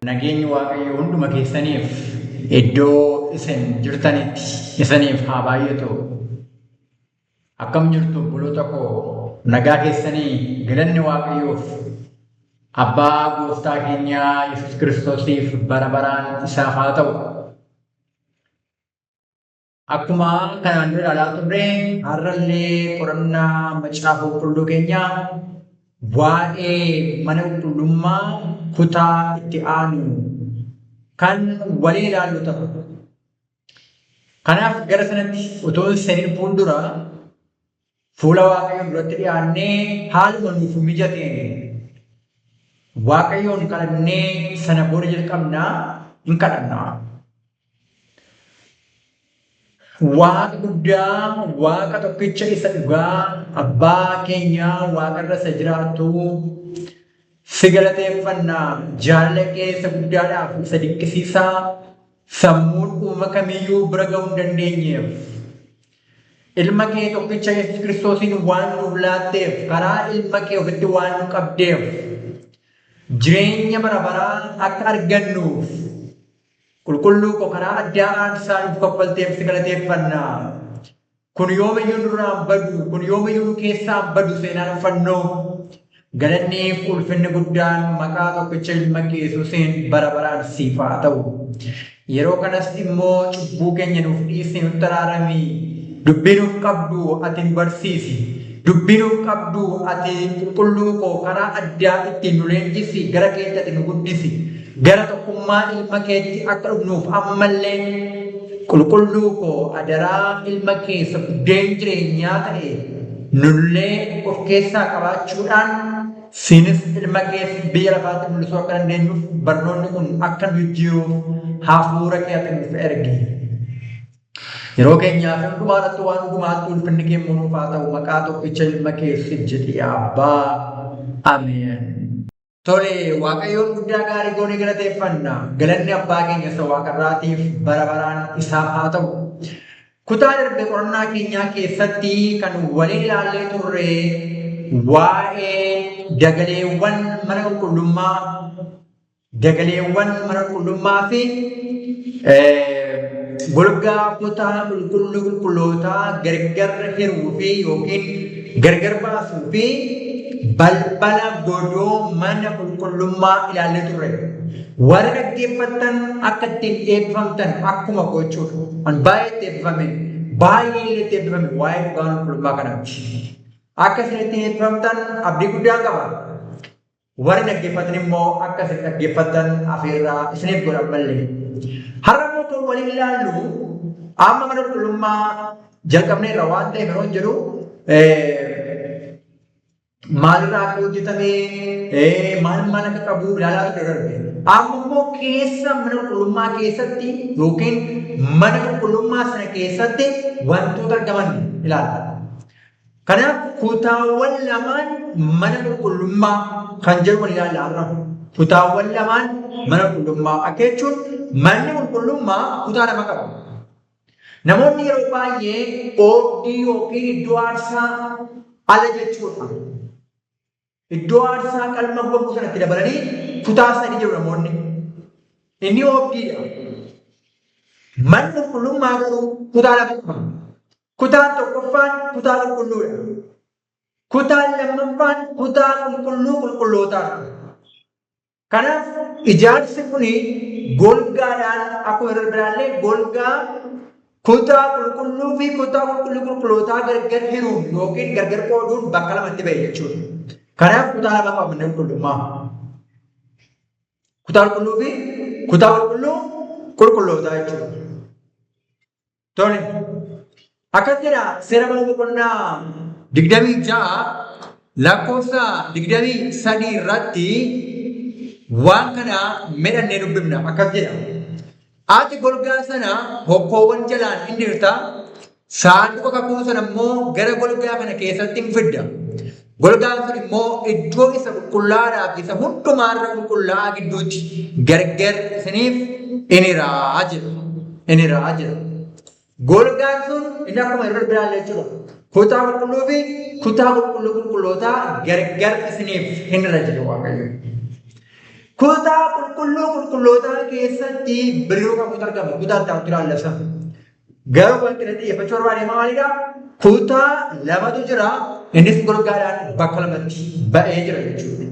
Nageenyi Waaqayyoo hunduma keessaniif iddoo isin jirtanitti isiniif haa baay'atu. Akkam jirtu obboloota koo, nagaa keessanii galanni Waaqayyoof Abbaa Gooftaa keenyaa Yesuus Kiristoosiif bara baraan isaaf haa ta'u. Akkuma kanaan dura ilaalaa turre har'allee qorannaa macaafa qulqulluu keenyaa waa'ee mana qulqullummaa kutaa itti aanu kan walii ilaallu ta'u. Kanaaf gara sanatti utuu seenin fuuldura fuula Waaqayyoon duratti dhiyaannee haaluma nuuf mijateen Waaqayyoon kadhannee sana booda jalqabnaa hin kadhannaa. Waaqa guddaa, Waaqa tokkicha isa dhugaa, Abbaa keenya Waaqa irra isa jiraatu si galateeffannaa. Jaalala kee isa guddaadhaaf isa dinqisiisaa sammuun uumama kamiyyuu bira ga'uu hin dandeenyeef ilma kee tokkicha Yesuus Kiristoosiin waan nuuf laatteef, karaa ilma kee ofitti waan nu qabdeef jireenya bara baraa akka argannuuf qulqulluu koo karaa addaa aarsaa nuuf kaffalteef si galateeffannaa. Kun yoomiyyuu nurraa badu, kun yoomiyyuu nu keessaa badu seenaan fannoo. Galanni fi ulfinni guddaan maqaa tokkicha ilma kee Yesuusiin bara baraan siif haa ta'u. Yeroo kanas immoo cubbuu keenya nuuf dhiisi, nutti araarami. Dubbii nuuf qabdu ati nu barsiisi. Dubbii nuuf qabdu ati qulqulluu koo karaa addaa ittiin nu leenjisi, gara keetti ati nu guddisi. Gara tokkummaa ilma keetti akka dhufnuuf ammallee qulqulluu koo adaraa ilma keessa buddeen jireenyaa ta'e nullee of keessaa qabaachuudhaan siinis ilma keessa biyya lafaatti mul'isuu akka dandeenyuuf barnoonni kun akka nu jijjiiruuf hafuura kee ati nuuf ergi. Yeroo keenyaaf hundumaa irratti waan hundumaatti ulfinni kee nuuf haa ta'u maqaa tokkicha ilma keessa jedhi Abbaa. Ameen. Tole, Waaqayyoon guddaa gaarii goonee galateeffanna. Galanni Abbaa keenya isa Waaqarraatiif bara baraan isaaf haa ta'u. Kutaa darbe qorannaa keenyaa keessatti kan waliin ilaallee turre waa'ee dagaleewwan mana qulqullummaa fi golgaa kutaa qulqullootaa gargar hiruu fi yookiin gargar baasuu fi balbala godoo mana qulqullummaa ilaallee turre. Warra dhaggeeffattan akka ittiin eebbifamtan akkuma gochuudha. An baay'ee itti eebbifame, baay'ee illee itti eebbifame waa'ee dhugaa qulqullummaa kanaati. Akka isin ittiin eebbifamtan abdii guddaa qaba. Warri dhaggeeffatan immoo akka isin dhaggeeffattan afeerraa isiniif godhan malee. Har'a immoo kan waliin ilaallu amma mana qulqullummaa jalqabnee irra waan ta'eef yeroo jedhu maalirraa akka hojjetamee maal akka qabu ilaalaa ture darbe. Amma immoo keessa mana qulqullummaa keessatti yookiin mana qulqullummaa sana keessatti wantoota argaman ilaalla. Kanaaf kutaawwan lamaan mana qulqullummaa kan jedhu wal ilaalla har'a. Kutaawwan lamaan mana qulqullummaa akka jechuun manni qulqullummaa kutaa lama qaba. Namoonni yeroo baay'ee oobdii yookiin iddoo aarsaa ala jechuudha. Iddoo aarsaa qalma gubamuu sanatti dabalanii kutaa sadii jiru namoonni. Inni oobdiidha. Manni qulqullummaa garuu kutaa lama qaba. Kutaan tokkoffaan kutaa qulqulluudha. Kutaan lammaffaan kutaa qulqullootaadha. Kanaaf ijaarsi kun golgaadhaan akkuma irra biraallee golgaa kutaa qulqulluu fi kutaa qulqullootaa gargar hiruun yookiin gargar qooduun bakka lamatti ba'e jechuudha. Kanaaf kutaa lama qaba manni qulqullummaa. Kutaa qulqulluu fi kutaa qulqullootaa jechuudha. Tole. Akkas jedha seera mana boqonnaa 26 lakkoofsa 23 irratti waan kana midhannee dubbifna. Akkas jedha. Ati golgaa sana hokkoowwan jalaan hin dirta. Saanduqa kakuu sana immoo gara golgaa kana keessatti hin fidda. Golgaan sun immoo iddoo isa qulqullaadhaaf isa hundumaarra qulqullaa'aa gidduutti gargar isiniif iniraa jedha. Golgaan sun inni akkuma irra biraan jechuudha. Kutaa qulqulluu fi kutaa qulqullootaa gargar isiniif hinira jedha Waaqayyo. Kutaa qulqullootaa keessatti biroo qabutu argama. Kutaa itti ilaallasa. Garuu wanti irratti xiyyeeffachuu barbaade maalidha? Kutaa lamatu jira. Innis golgaadhaan bakka lamatti ba'ee jira jechuudha.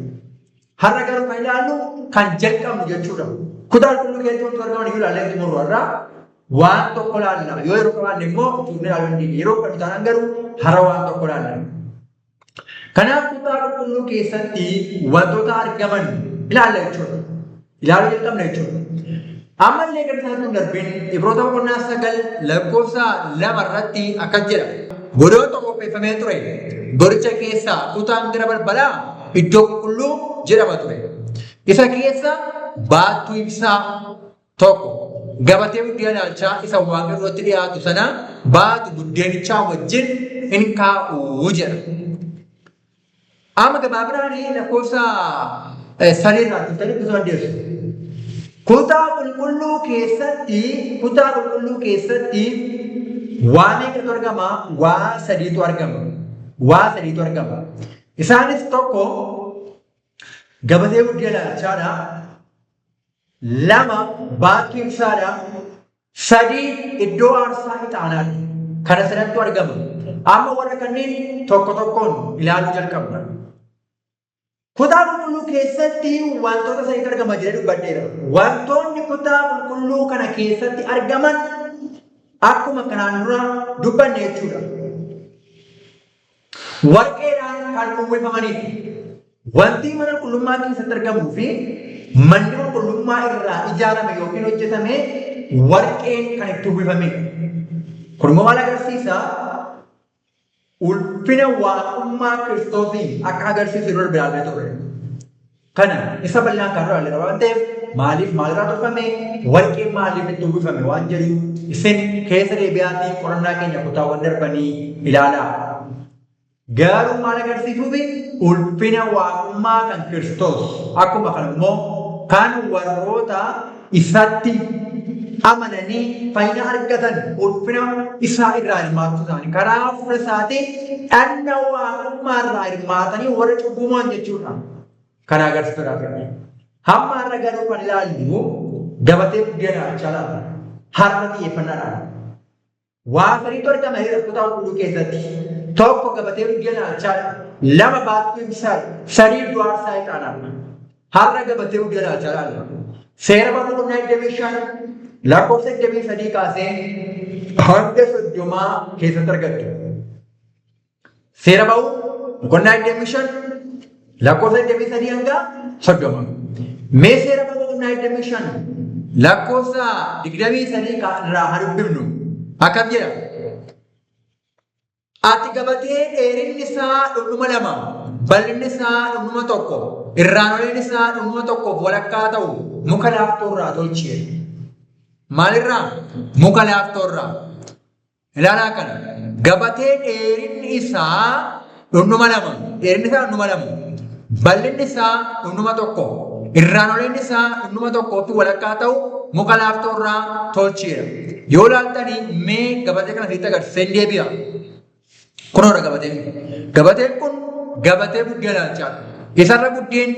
Har'a garuu kan ilaallu kan jalqabnu jechuudha. Kutaa qulqulluu keessatti wanti argaman iyyuu ilaallee xumurru har'a waan tokko ilaalla. Yoo yeroo qabaanne immoo tuunnee ilaaluu hin dhiibne. Yeroo qabnu taanaan garuu har'a waan tokko ilaalla. Kanaaf kutaa qulqulluu keessatti wantoota argaman ilaalla jechuudha. Ilaaluu jalqabna jechuudha. Ammallee kan isaatti darbin Ibroota boqonnaa 9 lakkoofsa 2 irratti akkas jedha. Godoo qopheeffamee ture. Godicha keessaa kutaan gara balbalaa iddoo qulqulluu jedhama ture. Isa keessa baattuu ibsaa tokko gabatee buddeen ilaalchaa isa waaqa irratti dhiyaatu sana baatu buddeenichaa wajjin hin kaa'u jedha. Amma gabaabinaan lakkoofsa 3 irratti itti dandeessu. Kutaa qulqulluu keessatti waa meeqatu argama? Waa sadiitu argama. Isaanis tokko gabatee buddeen ilaalchaadha. 2 baattuu ibsaadha. 3 iddoo aarsaa ixaanaadha. Kana sanattu argama. Amma warra kanneen tokko tokkoon ilaaluu jalqabna. Kutaa qulqulluu keessatti wantoota sadiitu argama jedhee dubbadheera. Wantoonni kutaa qulqulluu kana keessatti argaman akkuma kanaan dura dubbanne jechuudha. Warqeedhaan kan uwwifamanidha. Wanti mana qulqullummaa keessatti argamuu fi manni qulqullummaa irraa ijaarame yookiin hojjetame warqeen kan itti uwwifamedha. Kun immoo maal agarsiisa? Ulfina waaqummaa Kiristoosiin akka agarsiisu yeroo biraallee ture. Kana isa bal'inaan kan irraa waan ta'eef maaliif maalirraa tolfame? Warqeen maaliif itti uwwifame waan jedhu isin keessa deebi'aatii qorannaa keenya kutaawwan darbanii ilaalaa. Garuu maal agarsiisuufi ulfina waaqummaa kan Kiristoos akkuma kana immoo kan warroota isatti amananii fayyina argatan ulfina isaa irraa hirmaachuu isaanii karaa fuula isaatiin dhanna waaqummaa irraa hirmaatanii warra cubbumaan jechuudha. Kana agarsiisuudhaaf. Hamma har'a garuu kan ilaallu gabatee buddeen ilaalchaa har'a xiyyeeffannaadhaan. Waa sadiitu argama kutaa qulqulluu keessatti. Tokko gabatee buddeen ilaalchaadha. 2 baattuu ibsaadha. 3 iddoo aarsaa ixaanaadha. Har'a gabatee buddeen ilaalchaadha. Seera boqonnaa 25 lakkoofsa 23 kaasee hanga 30 keessatti argattu. Seera boqonnaa 25 lakkoofsa 23 hanga 30. Mee seera boqonnaa 25 lakkoofsa 23 irraa haa dubbifnu. Akkam jedha? Ati gabatee dheerinni isaa 2, bal'inni isaa 1, irraanoleen isaa 1 walakkaa ta'u muka laaftoo irraa tolchee. Maalirraa? Muka laaftoo irraa. Ilaalaa kana. Gabatee dheerinni isaa 2, bal'inni isaa 1, irraanoleen isaa 1 walakkaa ta'u muka laaftoo irraa tolcheera. Yoo ilaaltanii mee gabatee kana sitti agarsiisee deebi'a. Kunoodha gabateen. Gabateen kun gabatee buddeen ilaalchaadha. Isarra buddeen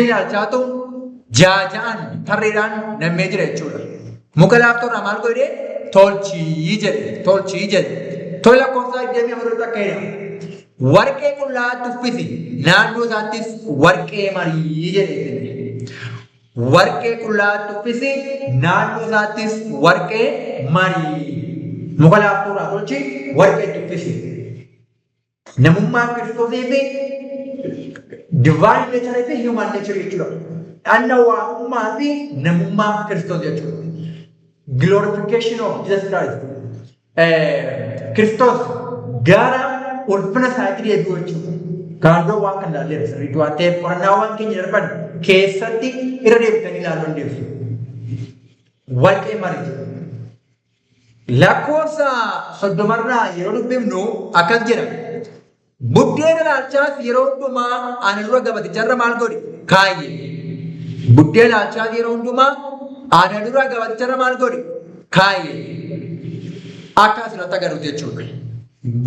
ilaalchaatu jaaja'an tarreedhaan nammee jira jechuudha. Muka laaftoo irraa maal godhee? Tolchii jedhe. Tole lakkoofsa 24 akka jedhamu. Warqee qullaa tuffisi naannoo isaattis warqee marii jedhe. Warqee qullaa tuffisi naannoo isaattis warqee marii. Muka laaftoo irraa tolchi warqee tuffisi. Namummaan Kiristoosii fi divine nature fi human nature jechuudha. Dhanna waaqummaa fi namummaa Kiristoos jechuudha. Glorification of Jesus Christ. Kiristoos gara ulfina isaatti deebi'u jechuudha. Gaangoo waan kan ilaalleera sirriitti waan ta'eef qorannaawwan keenya darban keessatti irra deebitanii ilaaluu dandeessu. Warqee marii jedhama. Lakkoofsa 30 irraa yeroo dubbifnu akkas jedha. Buddeen ilaalchaas yeroo hundumaa ani dura gabaticharra maal godhi? Kaayye. Buddeen ilaalchaas yeroo hundumaa ani dura gabaticharra maal godhi? Kaayye. Akka asirratti agarru jechuudha.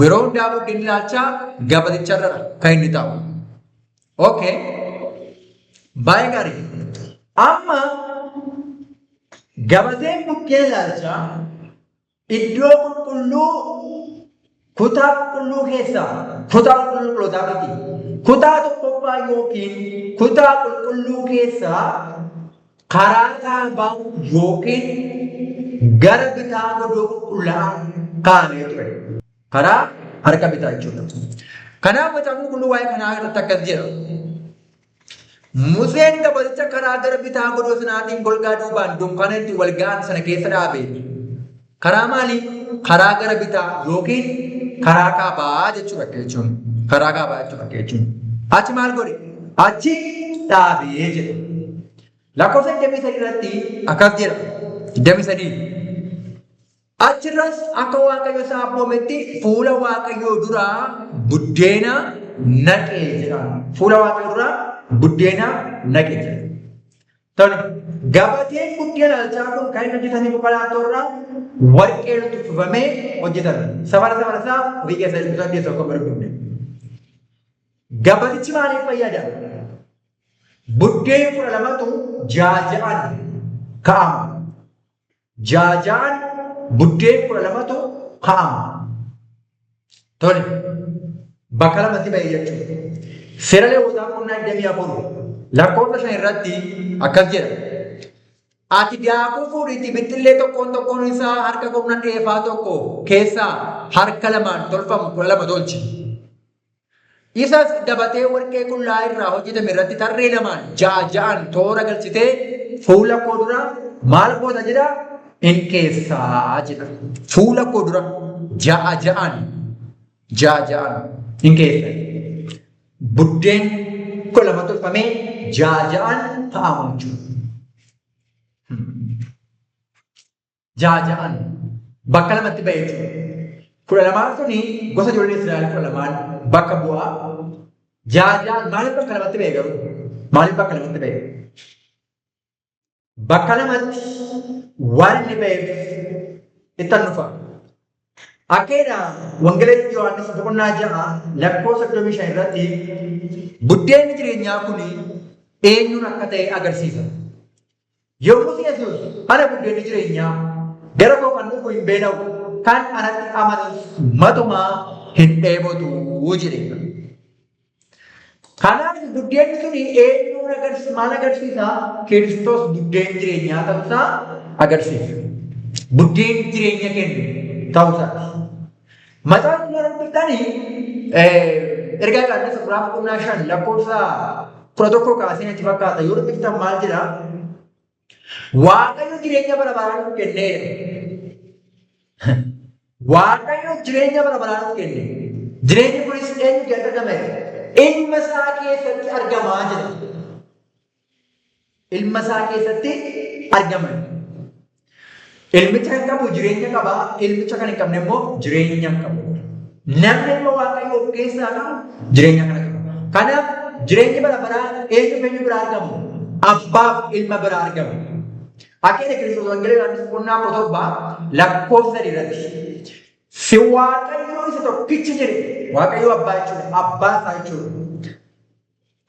Yeroo hundaa buddeen ilaalchaa gabaticharra kan inni ta'u. Okay. Baay'ee gaarii. Amma gabateen bukkee ilaalcha iddoo qulqulluu kutaa qulqulluu keessaa kutaa qulqullootaa miti. Kutaa tokkoffaa yookiin kutaa qulqulluu keessaa karaa kaabaa yookiin gara bitaa godoo qulqullaa'aa kaa'amee ture. Karaa harka bitaa jechuudha. Kanaaf macaafa qulqulluu waa'ee kanaa irratti akkas jedha. Museen gabaticha karaa gara bitaa godoo sanaatiin golgaa duubaan dunkaana itti wal ga'an sana keessa dhaabe. Karaa maalii? Karaa gara bitaa yookiin karaa kaabaa jechuudha jechuun. Karaa kaabaa jechuudha. Achi maal godhe? Achi dhaabee jedhe. Lakkoofsa 23 irratti akkas jedha. 23. Achirras akka Waaqayyo isaa abboometti fuula Waaqayyoo duraa buddeena naqee jedha. Fuula Waaqayyoo duraa buddeena naqee jedha. Tole gabateen buddeena alchaa kun kan inni hojjetame konkolaattoo irraa warqeen tufifamee hojjetame. Safara isaa ofii keessa ibsadee tokko barbaadan. Gabatichi maaliif fayyada? Buddeen 12tu jaaja'an kaa'ama. Jaaja'an buddeen 12tu kaa'ama. Tole bakka lamatti bahee jechuudha. Seera Lewwotaa 24 lakkoofsa 5 irratti akkas jedha. Ati daakuu fuudhiitti bixxillee tokkoon isaa harka qomna dheefaa tokko keessaa harka lamaan tolfamu 12 tolchi. Isas gabatee warqee qullaa irraa hojjetame irratti tarree lamaan jaaja'an toora galchitee fuula koo dura maal goota jedha? In keessaa jedha. Fuula koo dura jaaja'an in keessa. Buddeen 12 tolfamee jaaja'an ta'amu jechuudha. Jaaja'an bakka lamatti bahee jechuudha. 12 suni gosa ijoollee Israa'el 12 bakka bu'aa. Jaaja'an maaliif bakka lamatti bahee garuu? Maaliif bakka lamatti bahee? Bakka lamatti waan inni baheef ittan dhufa. Akkeedha wangeelaa Yohaannis 6 lakkoofsa 35 irratti buddeenni jireenyaa kun eenyuun akka ta'e agarsiisa. Yommuu Yesuus ana buddeenni jireenyaa gara koo kan dhufu hin beela'u kan anatti amanus matumaa hin dheebotu jedhe. Kanaaf buddeenni sun eenyuun maal agarsiisa? Kiristoos buddeen jireenyaa ta'uusaa agarsiisa. Buddeen jireenya kennu ta'uusaati. Macaafa Qulqulluudhaanii ergaa Yohaannis 5 lakkoofsa 11 kaasee achi fakkaata. Yoo dubbiftan maal jedha? Waaqayyo jireenya bara baraa nuuf kenneera. Waaqayyo jireenya bara baraa nuuf kenne. Jireenyi kunis eenyu keessatti argame? Ilma isaa keessatti argamaa jira. Ilma isaa keessatti argama. Ilmicha kan qabu jireenya qaba. Ilmicha kan hin qabne immoo jireenya hin qabu. Namni ilma Waaqayyoo of keessaa qabu jireenya kana qaba. Kanaaf jireenyi bara baraa eenyu biraa argamu? Abbaaf ilma biraa argamu. Akkeenya Kiristoos wangeelaa Yohaannis 7 lakkoofsa 3 irratti si Waaqayyoo isa tokkichi jedhe. Waaqayyoo abbaa jechuudha. Abbaa isaa jechuudha.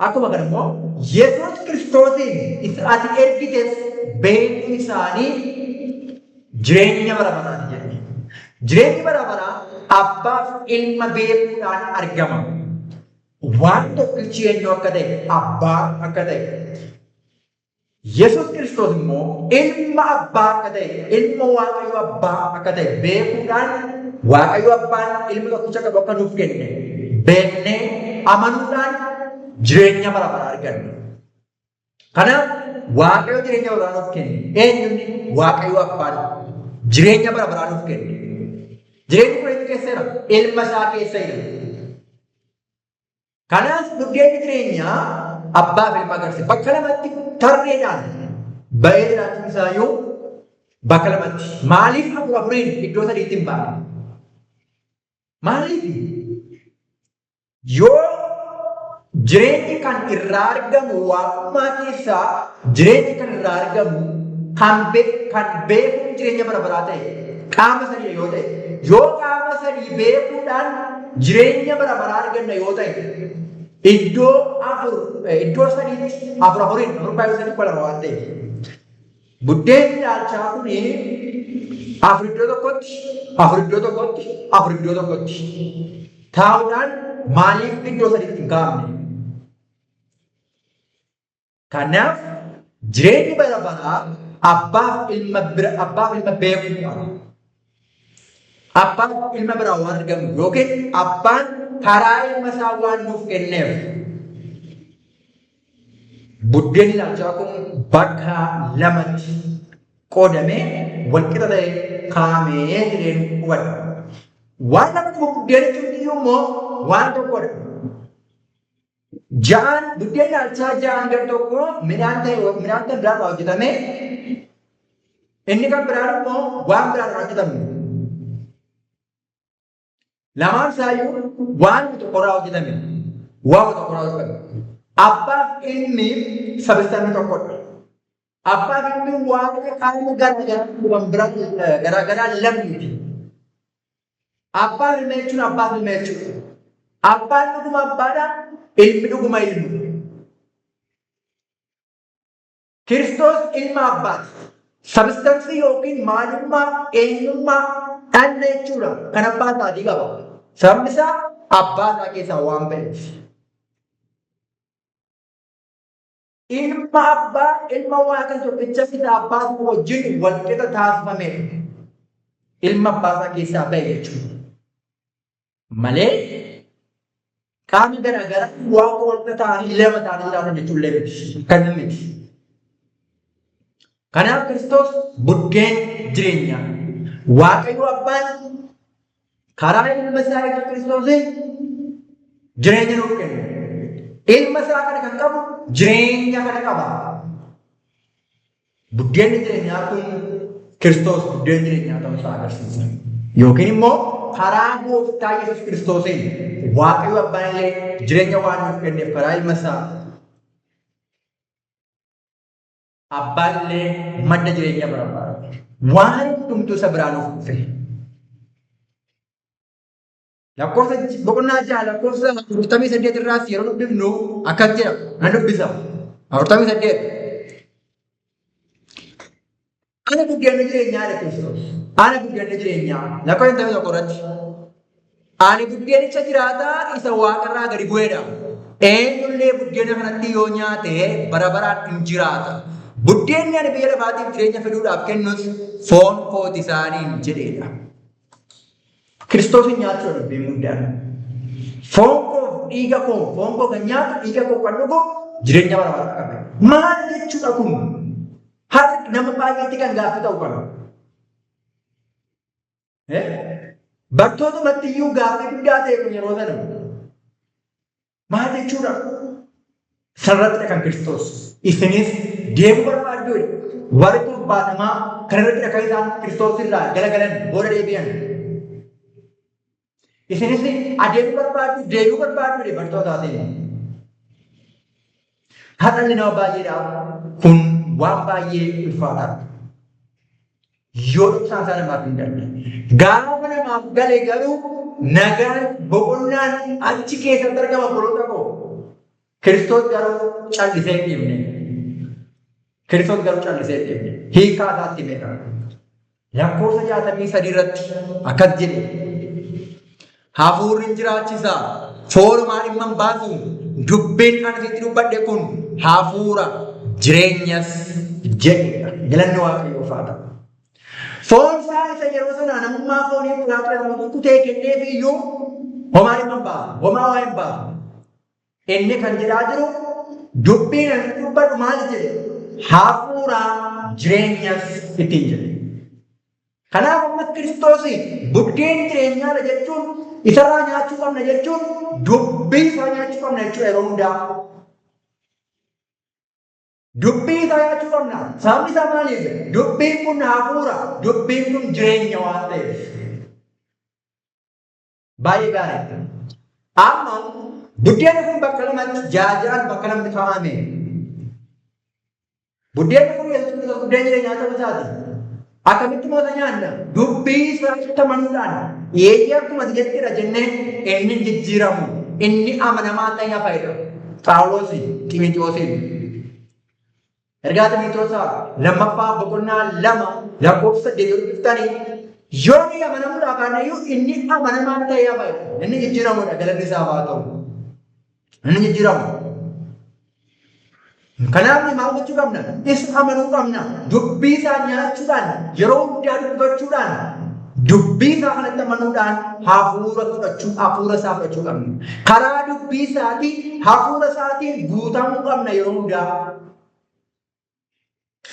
Akkuma kana immoo Yesuus Kiristoosiin isa ati ergites beekuu isaanii jireenya bara baraati jedhe. Jireenyi bara baraa abbaaf ilma beekuudhaan argama. Waan tokkichi eenyu akka ta'e abbaa akka ta'e. Yesuus Kiristoos immoo ilma abbaa akka ta'e, ilma Waaqayyoo abbaa akka ta'e beekuudhaan Waaqayyoo abbaan ilma tokkicha qabu akka nuuf kenne beeknee amanuudhaan jireenya bara baraa arganna. Kanaaf Waaqayyoo jireenya bara baraa nuuf kenne. Eenyuun Waaqayyoo abbaan jireenya bara baraa nuuf kenne. Jireenyi kun eenyu keessa jira? Ilma isaa keessa jira. Kanaaf buddeenni jireenyaa abbaaf ilma agarsiisa. Bakka lamatti tarreedhaan bahee jiraachuun isaayyuu bakka lamatti. Maaliif afuriin iddoo sadiitti hin baane? Maaliif? Yoo jireenyi kan irraa argamu waaqummaa keessaa jireenyi kan irraa argamu kan beekuun jireenya bara baraa ta'e qaama sadii yoo ta'e yoo qaama sadii beekuudhaan jireenya bara baraa arganna yoo ta'e iddoo sadiitti afuriin baay'ee sadii qola waan ta'eef. Buddeenni ilaalchaa kun afur iddoo tokkotti taa'uudhaan maaliif iddoo sadiitti hin kaa'amne? Kanaaf jireenyi bara baraa abbaaf ilma beekuudha. Abbaan ilma biraa waan argamu yookiin abbaan karaa ilma isaa waan nuuf kenneef buddeenni ilaalchaa kun bakka lamatti qoodamee walqixa ta'e kaa'amee jireen hubadha. Waan namni buddeen jechuun immoo waan tokkodha. Buddeen ilaalchaa ja'aan gar tokko midhaan ta'e biraarraa hojjetame inni kan biraan immoo waan biraarraa hojjetame. Lamaan isaayyuu waan tokkorraa hojjetame. Abbaaf ilmi sabistanni tokkodha. Abbaaf ilmi waan qaama garaagaraa lammiiti. Abbaan ilma jechuun abbaaf ilma jechuudha. Abbaan dhuguma abbaadha, ilmi dhuguma ilma. Kiristoos ilma abbaati. Sabistansii yookiin maalummaa eenyummaa dhala jechuudha. Kan abbaa isaatii qaba. Sababni isaa abbaa isaa keessaa waan ba'eef. Ilma Waaqa tokkicha fida abbaa wajjin walqixa taasifame. Ilma abbaa isaa keessaa ba'e jechuudha. Malee qaamni garaagaraa waaqa walqixa ta'anii lama ta'anii jiraatan jechuun kan miti. Kanaaf Kiristoos buddeen jireenyaa. Waaqayyo abbaan karaa ilma isaa Yesuus Kiristoosiin jireenya nuuf kenna. Ilma isaa kana kan qabu jireenya kana qaba. Buddeenni jireenyaa kun Kiristoos buddeen jireenyaa ta'uu isaa agarsiisa. Yookiin immoo karaa gooftaa Yesuus Kiristoosiin waaqayyo abbaan illee jireenya waan nuuf kenneef karaa ilma isaa abbaan illee madda jireenya barbaada. Waan hundumtuu isa biraa nuuf dhufe. Lakkoofsa boqonnaa jaha lakkoofsa 48 irraas yeroo dubbifnu akkas jedha. Nan dubbisa. 48. Ana buddeenni jireenyaa dha Kiristoos. Ana buddeenni jireenyaa. Lakkoofsa 21 irratti. Ani buddeenicha jiraataa isa waaqarraa gadi bu'eedha. Eenyullee buddeena kanatti yoo nyaate bara baraan hin jiraata. Buddeenni ani biyya lafaatiif jireenya fiduudhaaf kennus foon kooti isaaniin jedheedha. Kiristoosin nyaachuudha dubbiin guddaan. Foon koo kan nyaatu dhiiga koo kan dhugu jireenya bara baraa qaba. Maal jechuudha kun? Har'a nama baay'eetti kan gaaffii ta'u qaba. Bartootatti iyyuu gaaffii guddaa ta'e kun yeroo sana. Maal jechuudha? Sanarratti kan Kiristoos. Isinis deemuu barbaaddu warri torbaatamaa kanarratti akka isaan Kiristoos irraa galagalan booda deebi'an. Isinis adeemuu barbaaddu bartootaatiin. Har'alli nama baay'eedhaaf kun waan baay'ee ulfaataadha. Yoo isaan namaaf hin galle. Gaafa namaaf gale garuu nagaan boqonnaan achi keessatti argama boloota koo. Kiristoos garuu callisee hin dhiibne. Hiikaa isaatti beeka. Lakkoofsa 63 irratti akkas jedhe. Hafuurri jiraachisaa foolumaan dhimma hin baasu. Dubbiin ani sitti dubbadhe kun hafuura jireenyas jedhedha. Galanni Waaqayyoof haa ta'u. Foon isaa isa yeroo sana namummaa foonii fudhatee kutee kenneef iyyuu homaa dhimma hin baasu. Homaa waa hin baasu. Inni kan jedhaa jiru dubbiin ani dubbadhu maal jedhe? Hafuura jireenyas ittiin jedhe. Kanaaf amma Kiristoos buddeen jireenyaadha jechuun isarraa nyaachuu qabna jechuun dubbii isaa nyaachuu qabna jechuudha yeroo hundaa. Dubbii isaa nyaachuu qabna. Sababni isaa maaliif? Dubbiin kun hafuura, dubbiin kun jireenya waan ta'eef. Baay'ee gaarii. Amma buddeenni kun bakka lamatti jaajaan bakka lamatti kaa'ame. Buddeenni kun Yesuus Kiristoos buddeen jireenyaa ta'uu isaati. Akkamitti moota nyaanna? Dubbii isaa itti amanuudhaan. Yeeyyii akkuma jettidha jennee eenyuun jijjiiramu, inni amanamaa ta'e fayyada. Phaawulosi Xiimotewosiin ergaa Xiimotewoosaa lammaffaa boqonnaa 2 lakkoofsa 8 yoo ni amanamuudhaaf aanayyuu inni amanamaa ta'e fayyada. Inni jijjiiramuudha galanni isaa haa ta'u. Inni jijjiiramu. Kanaaf maal gochuu qabna? Isa amanuu qabna. Dubbii isaa nyaachuudhaan yeroo hundaa dubbachuudhaan dubbii isaa kanatti amanuudhaan hafuura isaa fudhachuu qabna. Karaa dubbii isaatii hafuura isaatiin guutamuu qabna yeroo hundaa.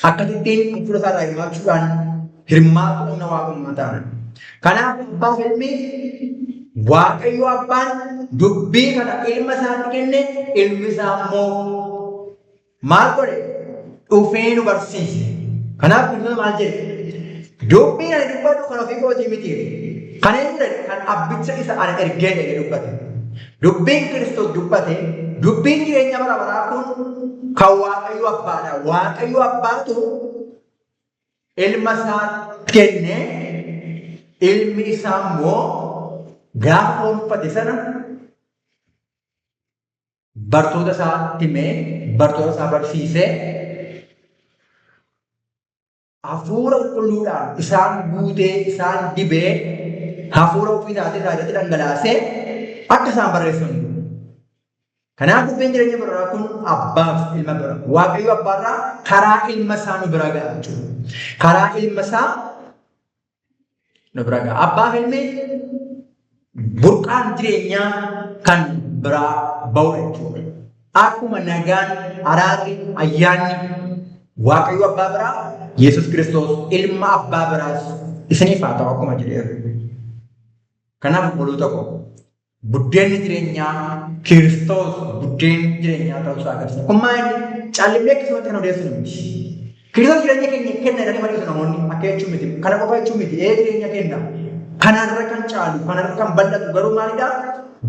Akkasittiin hafuura isaa hirmaachuudhaan hirmaatu qabna waaqummaa ta'an. Kanaaf abbaa filmii Waaqayyo abbaan dubbii kana ilma isaatti kenne ilmi isaa immoo maal godhe? Dhufee nu barsiise. Kanaaf Kiristoos maal jedhe? Dubbiin ani dubbadhu kan ofii kootii miti. Kan inni jedhe kan abbicha isa ani ergee jedhe dubbate. Dubbiin Kiristoos dubbate, dubbiin jireenya bara baraa kun kan Waaqayyo abbaadha. Waaqayyo abbaatu ilma isaa kenne, ilmi isaa immoo gaafa foon uffate sana bartoota isaatti himee bartoota isaa barsiisee hafuura qulqulluudhaan isaan guutee isaan dibee hafuura ofii isaatiin irratti dhangalaasee akka isaan barreessan. Kanaaf dubbiin jireenya baraa kun abbaaf ilma bira. Waaqayyo abbaarraa karaa ilma isaa nu bira ga'a jechuudha. Karaa ilma isaa nu bira ga'a. Abbaaf ilmi burqaan jireenyaa kan biraa ba'u jechuudha. Akkuma nagaan, araarri, ayyaanni Waaqayyo abbaa biraa, Yesus Kiristoos ilma abbaa biraas isiniif haa ta'u akkuma jedheeru. Kanaaf obboloota koo buddeenni jireenyaa Kiristoos buddeen jireenyaa ta'uu isaa agarsiisa. Kun maal caallimee akkasumatti kan odeessu miti. Kiristoos jireenya keenya kenna jedhanii mariisu namoonni akka jechuun miti. Kana qofa jechuun miti. Jireenya kenna. Kanarra kan caalu, kanarra kan bal'atu garuu maalidhaa?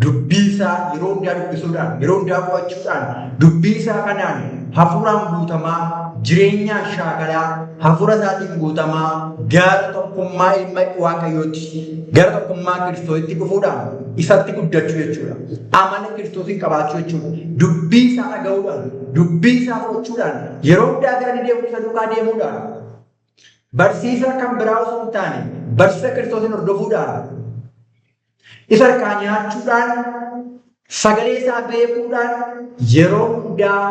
Dubbii isaa yeroo hundaa dubbisuudhaan, yeroo hundaa qo'achuudhaan, dubbii isaa kanaan hafuuraan guutamaa, jireenyaan shaakalaa, hafuura isaatiin guutamaa, gara tokkummaa ilma Waaqayyooti, gara tokkummaa Kiristoositti dhufuudhaan isatti guddachuu jechuudha. Amala Kiristoosiin qabaachuu jechuudha. Dubbii isaa dhaga'uudhaan, dubbii isaa fudhachuudhaan, yeroo hundaa gara inni deemu isa duukaa deemuudhaan, barsiisa kan biraa osoo hin taane, barsiisa Kiristoosiin hordofuudhaan, isa harkaa nyaachuudhaan, sagalee isaa beekuudhaan yeroo hundaa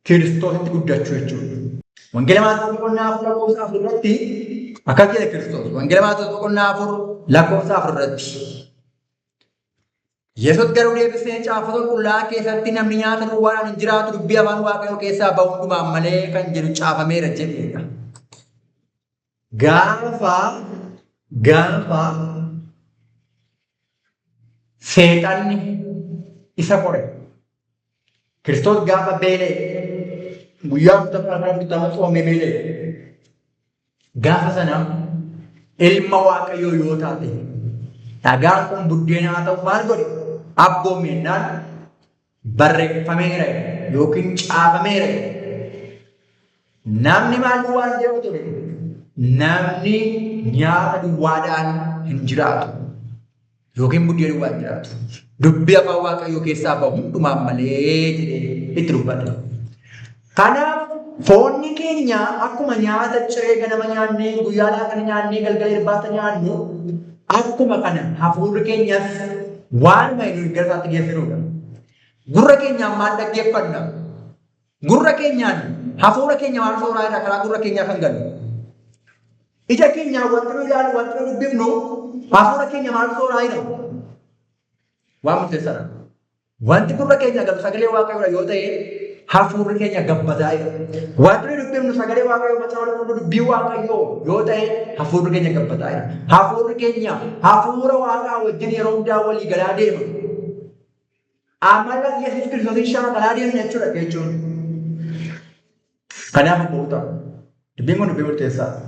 Kiristoositti guddachuu jechuudha. Wangeela Maatiyoos boqonnaa 4 lakkoofsa 4 irratti akkas jedha Kiristoos. Wangeela Maatiyoos boqonnaa 4 lakkoofsa 4 irratti. Yesuus garuu deebisee caafata qulqullaa'aa keessatti namni nyaata duwwaadhaan hin jiraatu dubbii afaan Waaqayyoo keessaa ba'u hundumaan malee kan jedhu caafameera jedheedha. Gaafa seexanni isa qore. Kiristoos gaafa beelee guyyaa 40 soomee beelee gaafa sana ilma Waaqayyoo yoo taate dhagaan kun buddeena haa ta'u maal godhe? Abboomennaan barreeffameera yookiin caafameera. Namni maal duwwaan jedhu ture? Namni nyaata duwwaadhaan hin jiraatu. Yookiin buddeena duwwaan jiraatu. Dubbii afaan Waaqayyoo keessaa ba'u hundumaan malee jedhee itti dubbata. Kanaaf foonni keenya akkuma nyaata ciree ganama nyaannee guyyaa laaqana nyaannee galgala irbaata nyaannu akkuma kana hafuurri keenyas waanuma inni gara isaatti geessinudha. Gurra keenyaan maal dhaggeeffanna? Gurra keenyaan hafuura keenya maal sooraa irraa karaa gurra keenyaa kan galu. Ija keenyaan wanti nu ilaalu wanti nu dubbifnu hafuura keenya maal sooraa jira? Waan murteessaadha. Wanti gurra keenya galu sagalee Waaqayyoodha yoo ta'e hafuurri keenya gabbataa jira. Wanti nu dubbifnu sagalee Waaqayyoo macaafa qulqulluu dubbii Waaqayyoo yoo ta'e hafuurri keenya gabbataa jira. Hafuurri keenya hafuura Waaqaa wajjin yeroo hundaa walii galaa deema. Amala Yesuus Kiristoosiin shaakalaa deemna jechuudha jechuun. Kanaaf boota. Dubbiin kun dubbii murteessaadha.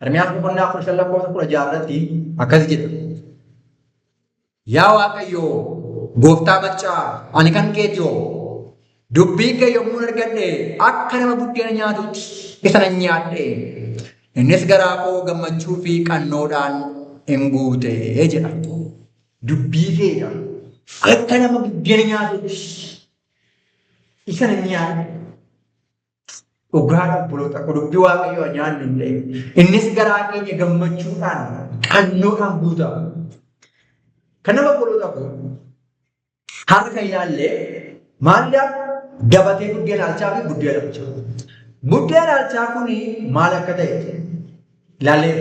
Ermiyaas boqonnaa 15 lakkoofsa 16 irratti akkas jedha. Yaa Waaqayyoo gooftaa maccaa ani kan keetiyoo dubbii kee yommuu argadhe akka nama buddeena nyaatutti isa nan nyaadhe innis garaa koo gammachuu fi qannoodhaan hin guute jedha. dubbii keenya akka nama buddeena nyaatutti isa hin nyaanne dhugaadhaan buloota akka dubbii waaqayyoo nyaannu hin ta'e innis garaa keenya gammachuudhaan qannoodhaan guuta. Kan nama buloota kun harka ilaallee maalidhaa gabatee buddeena alchaa fi buddeena alchaa. Buddeena alchaa kun maal akka ta'e ilaallee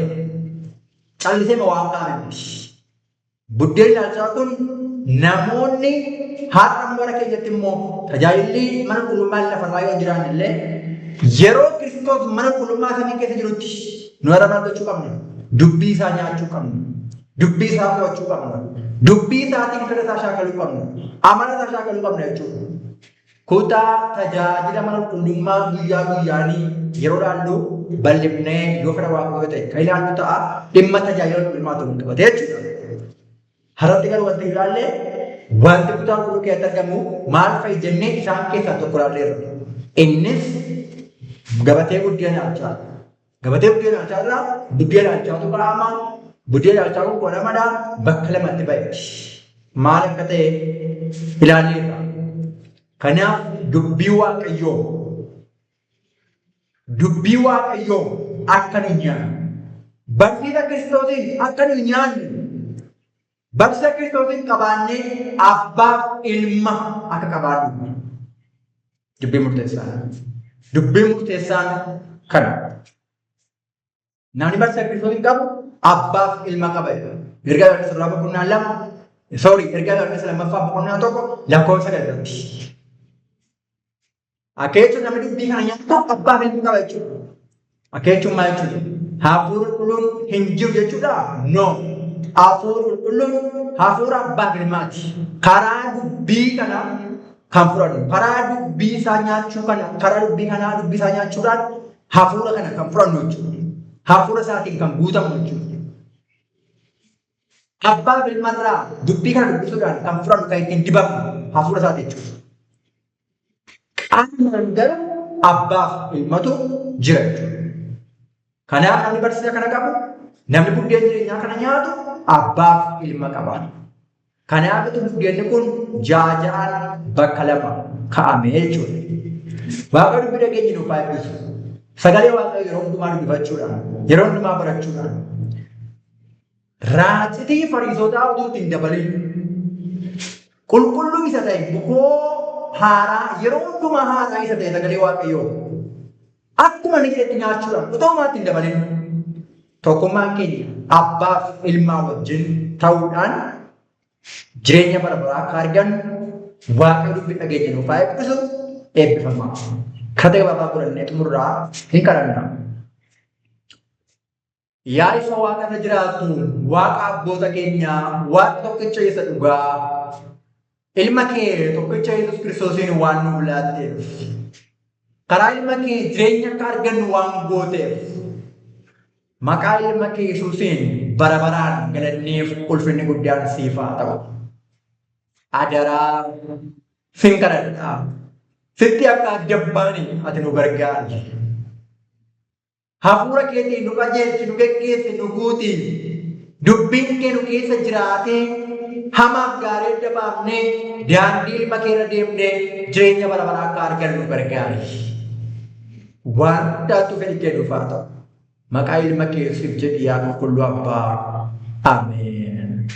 callisee ma waan qaamatti. Buddeen alchaa kun namoonni har'a bara keenyatti immoo tajaajilli mana qulqullummaa lafarraa yoo jiran illee yeroo Kiristoos mana qulqullummaa samii keessa jirutti nu irraa argachuu qabna. Dubbii isaa nyaachuu qabna. Dubbii isaa qo'achuu qabna. Dubbii isaatiin fedha isaa shaakaluu qabna. Amala isaa shaakaluu qabna jechuudha. Kutaa tajaajila mana qulqullummaa guyyaa guyyaanii yeroo ilaallu bal'ifnee yoo fedha waaqayyoo ta'e kan ilaallu ta'a dhimma tajaajila qulqullummaa ta'uu qabate jechuudha. Harratti garuu wanti ilaallee wanti kutaa qulqulluu keessatti argamu maal fa'i jennee isaan keessaa tokko ilaalleerra. Innis gabatee buddeena alchaa. Gabatee buddeena alchaa irraa buddeena alchaatu qaama. Buddeena alchaa kun qodamadhaan bakka lamatti ba'eeti. Maal akka ta'e ilaalleerra. Kanaaf dubbii waaqayyoo akka nu nyaannu. Barsiisa Kiristoosiin akka nu nyaannu. Barsiisa Kiristoosiin qabaannee abbaaf ilma akka qabaannu. Dubbii murteessaan kana. Namni barsiisa Kiristoosiin qabu abbaaf ilma qaba. Ergaa Yohaannis irraa boqonnaa lama. Ergaa Yohaannis lammaffaa boqonnaa tokko lakkoofsa gadatti. Akeechuun namni dubbii kana nyaatu abbaaf ilma qaba jechuudha. Akeechuun maal jechuudha? Hafuurri qulqulluun hin jiru jechuudha? No. Hafuurri qulqulluun hafuura abbaa ilmaati. Karaa dubbii kana kan fudhannu, karaa dubbii isaa nyaachuu kana, karaa dubbii kanaa dubbii isaa nyaachuudhaan hafuura kana kan fudhannu jechuudha. Hafuura isaatiin kan guutamu jechuudha. Abbaa ilmarraa dubbii kana dubbisuudhaan kan fudhannu kan ittiin dibamnu hafuura isaati jechuudha. Qaamaan garuu abbaaf ilmatu jira jechuudha. Kanaaf namni barsiisa kana qabu, namni buddeen jireenyaa kana nyaatu abbaaf ilma qaba. Kanaaf buddeenni kun jaaja'aan bakka lama kaa'amee jechuudha. Waaqa dubbii dhageenyi nuuf haa eebbisu. Sagalee waaqayyoo yeroo hundumaa dubbifachuudhaan, yeroo hundumaa barachuudhaan. Raacitii Fariisotaa utuu ittiin dabalin qulqulluu isa ta'e bukoo haaraa yeroo hundumaa haaraa isa ta'e sagalee waaqayyoo akkuma inni jedhetti nyaachuudhaan utuu homaa ittiin dabalin tokkummaan keenya abbaaf ilmaa wajjin ta'uudhaan jireenya bara baraa akka argannu waaqayyo dubbii dhageenya nuuf haa eebbisu eebbifama. Kadha gabaabaa godhannee xumurraa hin kadhanna. Yaa ifa waaqa irra jiraatu, waaqa abboota keenyaa, waaqa tokkicha isa dhugaa, ilma kee tokkicha Yesuus Kiristoosiin waan nu laatteef, karaa ilma kee jireenya akka argannu waan gooteef, maqaa ilma kee Yesuusiin bara baraan galanneef ulfinni guddaan siif haa ta'u. Adaraa sin kadhadhaa. Sitti akka addabaani ati nu gargaari. Hafuura keetiin nu qajeelchi, nu geggeessi, nu guuti. Dubbiin kee nu keessa jiraatee hamaaf gaarii adda baafnee daandii ilma kee irra deemnee jireenya bara baraa akka argannu nu gargaari. Waan hundaatu fedhi kee nuuf haa ta'u. Maqaa ilma kee Yesuusiif jedhi yaa qulqulluu Abbaa. Ameen.